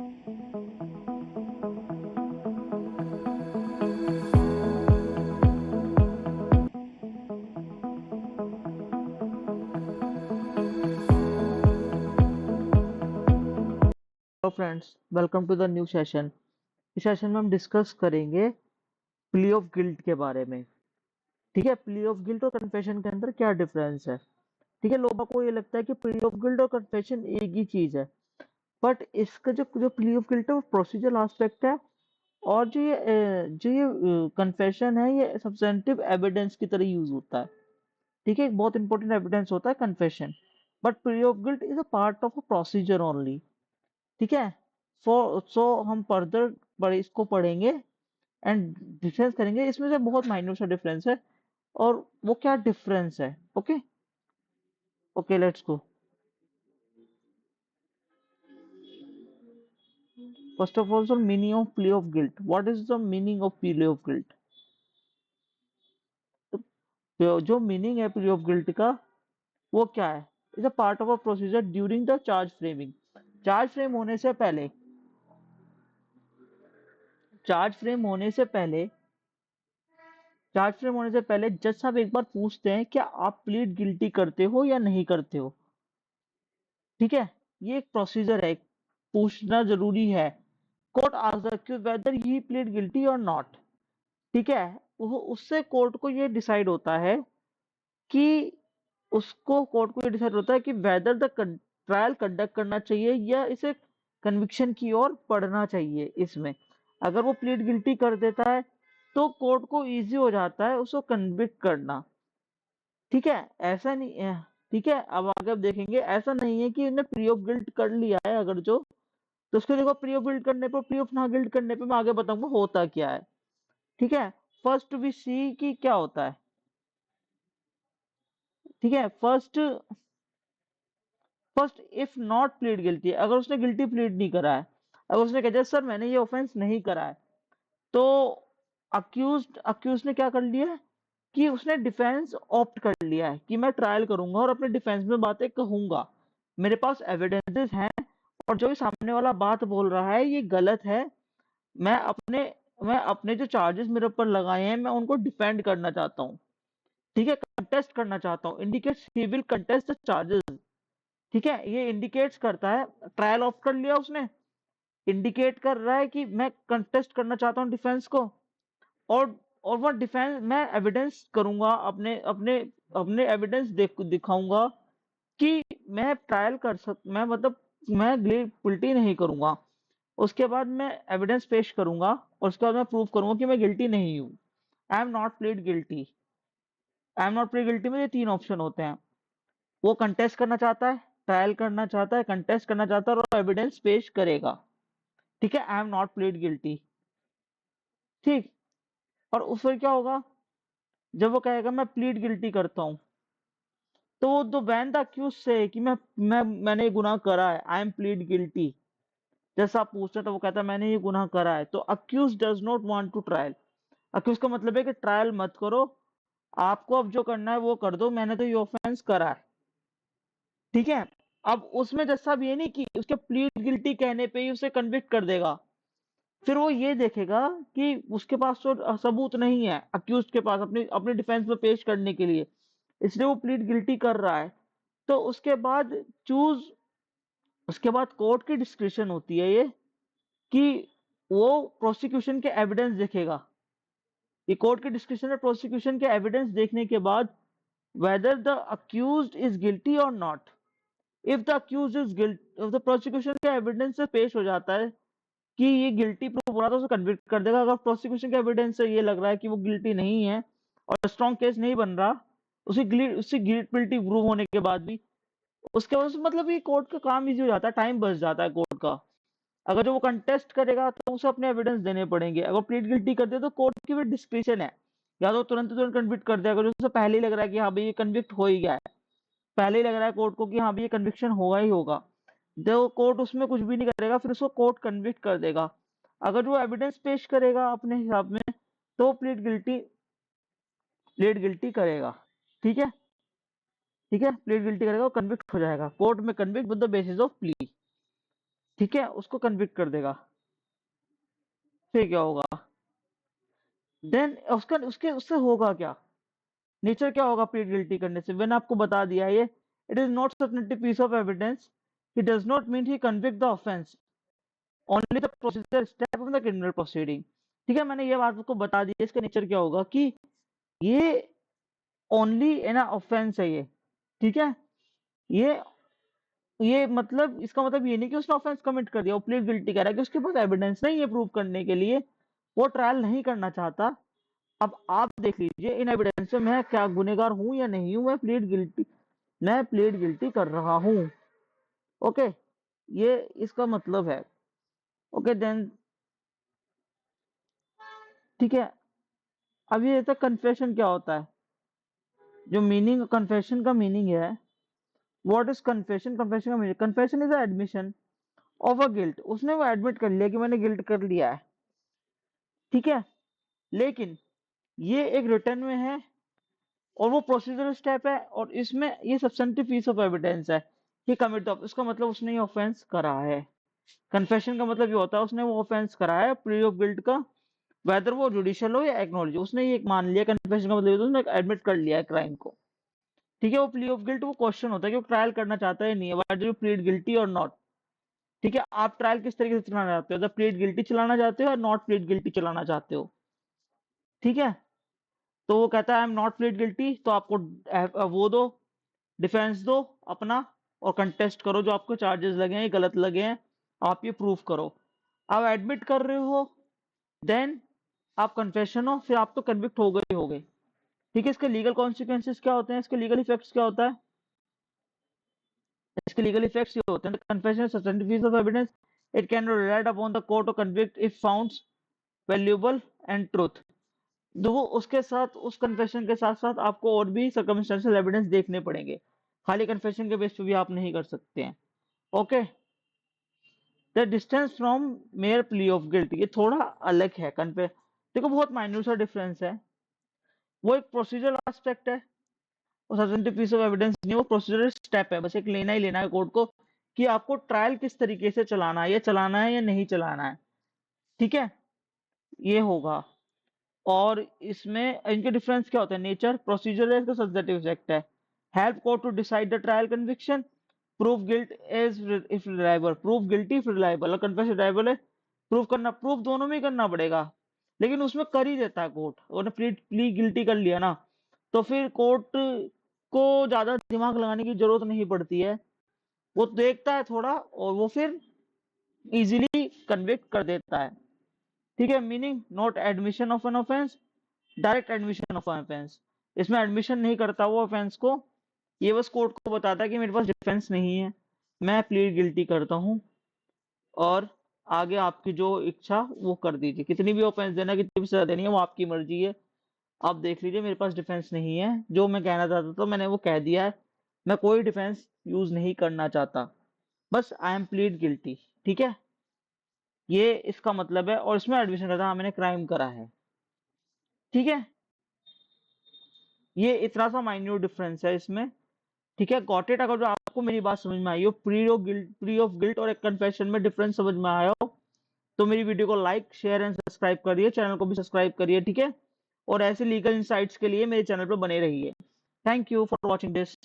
Hello friends, welcome to the new session. इस session में हम डिस्कस करेंगे प्ली ऑफ गिल्ट के बारे में। ठीक है, प्ली ऑफ गिल्ट और कन्फेशन के अंदर क्या डिफरेंस है। ठीक है, लोगों को ये लगता है कि प्ली ऑफ गिल्ट और कन्फेशन एक ही चीज है, बट इसका जो जो प्ली ऑफ गिल्ट है वो प्रोसीजरल एस्पेक्ट है। और जो ये कन्फेशन है ये सब्स्टेंटिव एविडेंस की तरह यूज होता है। ठीक है, एक बहुत इंपॉर्टेंट एविडेंस होता है confession, but plea of guilt is a part of a procedure only. ठीक है, सो हम फर्दर इसको पढ़ेंगे एंड डिफरेंस करेंगे। इसमें से बहुत माइन्यूट सा डिफरेंस है, और वो क्या डिफरेंस है। Okay okay, let's go. First of all, sir, meaning of plea of guilt. What is the meaning of plea of guilt? तो जो मीनिंग है प्ली ऑफ गिल्ट का, वो क्या है? Is a part of a procedure during the charge framing. Charge frame होने से पहले चार्ज फ्रेम होने से पहले चार्ज फ्रेम होने से पहले जज साहब एक बार पूछते हैं क्या आप प्लीड गिल्टी करते हो या नहीं करते हो। ठीक है, ये एक प्रोसीजर है, पूछना जरूरी है। Court asks the accused weather he plead guilty और नॉट। ठीक है, वो उससे कोर्ट को ये डिसाइड होता है कि कोर्ट को ये डिसाइड होता है कि वेदर द ट्रायल कंडक्ट करना चाहिए या इसे कन्विक्शन की ओर पढ़ना चाहिए। इसमें अगर वो प्लीड गिल्टी कर देता है तो कोर्ट को इजी हो जाता है उसको कन्विक्ट करना। ठीक है, ऐसा नहीं है। ठीक है, अब आगे अब देखेंगे, ऐसा नहीं है कि इन्हें प्री ऑफ गिल्ट कर लिया है अगर जो, तो उसको देखो प्री ऑफ गिल्ट करने पर, प्री ऑफ ना गिल्ट करने पे मैं आगे बताऊंगा होता क्या है। ठीक है, फर्स्ट वी सी कि क्या होता है। ठीक है, first first if not plead guilty, अगर उसने गिल्टी प्लीड नहीं करा है, अगर उसने कहा सर मैंने ये ऑफेंस नहीं करा है, तो अक्यूज ने क्या कर लिया है कि उसने डिफेंस ऑप्ट कर लिया है कि मैं ट्रायल करूंगा और अपने डिफेंस में बातें कहूंगा, मेरे पास एविडेंसेस हैं, और जो भी सामने वाला बात बोल रहा है ये गलत है। मैं अपने मैं अपने जो चार्जेस मेरे ऊपर लगाए हैं मैं उनको डिफेंड करना चाहता हूँ। ठीक है, कंटेस्ट करना चाहता हूँ, indicates he will contest the charges. ठीक है, ये इंडिकेट्स करता है, ट्रायल ऑफ कर लिया उसने, इंडिकेट कर रहा है कि मैं कंटेस्ट करना चाहता हूँ डिफेंस को। और और वो डिफेंस मैं एविडेंस करूंगा, अपने अपने अपने एविडेंस दिखाऊंगा कि मैं ट्रायल कर सक मैं मतलब मैं गिल्टी नहीं करूंगा। उसके बाद मैं एविडेंस पेश करूंगा और उसके बाद मैं प्रूव करूंगा कि मैं गिल्टी नहीं हूँ। I am not plead guilty. I am not plead guilty में ये तीन ऑप्शन होते हैं। वो कंटेस्ट करना चाहता है, ट्रायल करना चाहता है, कंटेस्ट करना चाहता है और एविडेंस पेश करेगा। ठीक है, I am not plead guilty. ठीक, और उस पर क्या होगा, जब वो कहेगा मैं प्लीड गिल्टी करता हूँ, तो वो तो वैन द अक्यूज से कि मैंने ये गुनाह करा है, आई एम प्लीड गिल्टी, जैसा आप पूछते हैं तो वो कहता है मैंने ये गुनाह करा है, तो accused does not want to trial. Accused का मतलब है कि ट्रायल मत करो, आपको अब जो करना है वो कर दो, मैंने तो ये ऑफेंस करा है। ठीक है, अब उसमें जज साहब ये नहीं कि उसके प्लीड गिल्टी कहने पे ही उसे कन्विक्ट कर देगा, फिर वो ये देखेगा कि उसके पास तो सबूत नहीं है अक्यूज के पास अपने अपने डिफेंस में पेश करने के लिए, इसलिए वो प्लीड गिल्टी कर रहा है। तो चूज उसके बाद कोर्ट की डिस्क्रिप्शन होती है ये कि वो प्रोसिक्यूशन के एविडेंस देखेगा। ये कोर्ट की डिस्क्रिप्शन है, प्रोसिक्यूशन के एविडेंस देखने के बाद whether the accused is guilty or not. If the accused is guilty, if the prosecution के एविडेंस से पेश हो जाता है कि ये गिल्टी प्रूव हो रहा, तो उसे कन्विक्ट कर देगा। अगर प्रोसिक्यूशन के एविडेंस से ये लग रहा है कि वो गिल्टी नहीं है और स्ट्रॉन्ग केस नहीं बन रहा, उसकी गिल्टी प्रूव होने के बाद भी, उसके बाद मतलब ये कोर्ट का काम इजी हो जाता है, टाइम बच जाता है कोर्ट का। अगर जो वो कंटेस्ट करेगा तो उसे अपने एविडेंस देने पड़ेंगे। अगर प्लीड गिल्टी कर दे तो कोर्ट की भी डिस्क्रिप्शन है, या तो तुरंत तुरंत कन्विक्ट कर दे, अगर उसे पहले ही लग रहा है कि हाँ भाई ये कन्विक्ट हो ही गया है, पहले ही लग रहा है कोर्ट को कि हाँ भाई ये कन्विक्शन होगा ही होगा, तो कोर्ट उसमें कुछ भी नहीं करेगा, फिर उसको कोर्ट कन्विक्ट कर देगा। अगर वो एविडेंस पेश करेगा अपने हिसाब में, तो प्लीड गिल्टी करेगा। ठीक है, ठीक है, प्लीड गिल्टी करेगा, वो कन्विक्ट हो जाएगा, कोर्ट में convict with the basis of plea. ठीक है, उसको कन्विक्ट कर देगा। फिर क्या होगा? देन उसका उसके उससे होगा क्या? नेचर क्या होगा प्लीड गिल्टी करने से? मैंने आपको बता दिया ये, it is not certainty piece of evidence, he does not mean he convict the offence, only the procedure step of the criminal proceeding. ठीक है, मैंने ये बात आपको बता दी। इसका नेचर क्या होगा कि ये ओनली है ना ऑफेंस है ये। ठीक है, ये ये मतलब इसका मतलब ये नहीं कि उसने ऑफेंस कमिट कर दिया, वो प्लीड गिल्टी कह रहा है कि उसके पास एविडेंस नहीं है प्रूव करने के लिए, वो ट्रायल नहीं करना चाहता। अब आप देख लीजिए इन एविडेंस से मैं क्या गुनेगार हूं या नहीं हूं। मैं प्लीड गिल्टी कर रहा हूं। ओके, ये इसका मतलब है। ओके देन, ठीक है। अब ये तो कन्फेशन क्या होता है? जो मीनिंग कन्फेशन का मीनिंग है, व्हाट इज कन्फेशन? कन्फेशन का meaning, confession is admission of a guilt. उसने वो एडमिट कर लिया कि मैंने गिल्ट कर लिया है। ठीक है, लेकिन ये एक रिटर्न में है और वो प्रोसीजरल स्टेप है, और इसमें ये सब्स्टेंटिव पीस ऑफ एविडेंस है कि कमिट ऑफ, इसका मतलब उसने ये ऑफेंस करा है। कन्फेशन का मतलब ये होता है उसने वो ऑफेंस करा है प्ली ऑफ गिल्ट का, वेदर वो जुडिशियल हो या एक्नॉलेज, उसने ये मान लिया। कन्फेशन का मतलब ये उसने एडमिट कर लिया है क्राइम को। ठीक है, वो प्ली ऑफ गिल्ट वो क्वेश्चन होता है कि वो ट्रायल करना चाहता है नहीं है, why do you plead guilty और नॉट। ठीक है, आप ट्रायल किस तरीके से चलाना चाहते हो? द प्लीड गिल्टी चलाना चाहते हो या नॉट प्लीड गिल्टी चलाना चाहते हो? ठीक है, तो वो कहता है I am not plead guilty, तो आपको वो दो, डिफेंस दो अपना, और कंटेस्ट करो जो आपको चार्जेस लगे हैं गलत लगे हैं, आप ये प्रूफ करो। आप एडमिट कर रहे हो, देन आप कन्फेशन हो, फिर आप तो कन्विक्ट हो गए ही हो गए। ठीक है, इसके लीगल कॉन्सिक्वेंसेस क्या होते हैं? इसके लीगल इफेक्ट्स क्या होता है? इसके लीगल इफेक्ट्स ये होते हैं, confession substantive piece of evidence, it can be relied upon the court to convict if found valuable and truth. Though, उसके साथ उस कन्फेशन के साथ साथ आपको और भी सर्कमस्टेंशियल एविडेंस देखने पड़ेंगे, खाली कन्फेशन के बेस पे भी आप नहीं कर सकते हैं। Okay, the distance from mayor plea of guilt, ये थोड़ा अलग है। कन्फे देखो बहुत माइन्यूट सा डिफरेंस है। वो एक प्रोसीजरल एस्पेक्ट है, वो सब्स्टेंटिव पीस ऑफ एविडेंस नहीं, वो प्रोसीजरल स्टेप है। बस एक लेना ही लेना है कोर्ट को कि आपको ट्रायल किस तरीके से चलाना है, या चलाना है या नहीं चलाना है। ठीक है, ये होगा। और इसमें इनके डिफरेंस क्या होता है? नेचर प्रोसीजर है, इसका सब्जेक्टिव इफेक्ट है। Help court to decide the trial conviction, proof guilt is if reliable, proof guilty if reliable, और कन्फेशन रिलायबल है, प्रूफ करना, प्रूफ दोनों में ही करना पड़ेगा, लेकिन उसमें कर ही देता है कोर्ट। और प्ली गिल्टी कर लिया ना, तो फिर कोर्ट को ज्यादा दिमाग लगाने की जरूरत नहीं पड़ती है, वो देखता है थोड़ा और वो फिर इजीली कन्विक्ट कर देता है। ठीक है, meaning not admission of an offence, direct admission of offence, इसमें एडमिशन नहीं करता वो ऑफेंस को, ये बस कोर्ट को बताता है कि मेरे पास डिफेंस नहीं है, मैं प्लीड गिल्टी करता हूँ, और आगे आपकी जो इच्छा वो कर दीजिए, कितनी भी ऑफेंस देना, कितनी भी सजा देनी है वो आपकी मर्जी है। आप देख लीजिए मेरे पास डिफेंस नहीं है, जो मैं कहना चाहता था मैंने वो कह दिया है, मैं कोई डिफेंस यूज नहीं करना चाहता, बस आई एम प्लीड गिल्टी। ठीक है, ये इसका मतलब है, और इसमें एडमिशन करता हाँ मैंने क्राइम करा है। ठीक है, ये इतना सा माइन्यूट डिफरेंस है इसमें। ठीक है, गॉट इट? अगर जो आपको मेरी बात समझ में आई हो, प्री ऑफ गिल्ट और एक कन्फेशन में डिफरेंस समझ में आया हो, तो मेरी वीडियो को लाइक शेयर एंड सब्सक्राइब करिए, चैनल को भी सब्सक्राइब करिए। ठीक है, और ऐसे लीगल इंसाइट्स के लिए मेरे चैनल पर बने रहिए। Thank you for watching this.